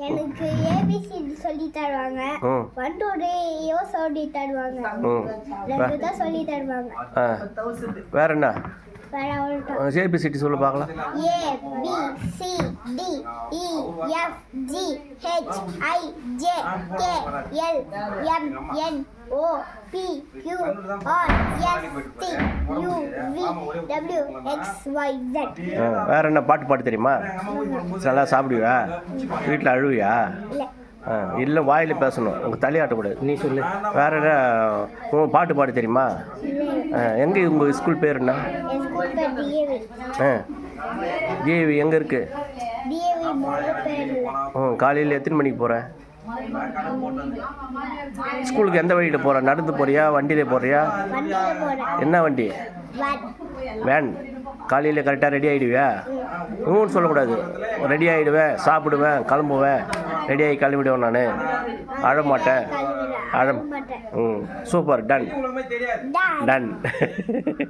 எனக்கு ஏபிசிடி சொல்லி தருவாங்க. 1 2 3 சொல்லி தருவாங்க. ரெண்டு தான் சொல்லி தருவாங்க. வேற என்ன? வேற அவ்வளவுதான். ஏபிசிடி சொல்ல பார்க்கலாம். A B C D E F G H I J K L M N O P Q R S T U V W X Y Z. வேற என்ன பாட்டு பாட தெரியுமா? நல்லா சாப்பிடுவியா? வீட்டில் அழுவியா? இல்லை வாயில் பேசணும், உங்கள் தலையாட்டக்கூடாது. நீ சொல்லு. வேற என்ன உங்கள் பாட்டு பாட தெரியுமா? எங்கே உங்கள் ஸ்கூல் பேர் என்ன? டிஏவி எங்கே இருக்கு? காலையில் எத்தனை மணிக்கு போகிற? ஸ்கூலுக்கு எந்த வழியில் போகிற? நடந்து போறியா, வண்டியில் போறியா? என்ன வண்டி? வேன். காலையில் கரெக்டாக ரெடி ஆகிடுவியா? இன்னும் சொல்லக்கூடாது. ரெடி ஆகிடுவேன், சாப்பிடுவேன், கிளம்புவேன், ரெடி ஆகி கிளம்பிடுவேன். நான் அழமாட்டேன். சூப்பர். டன்.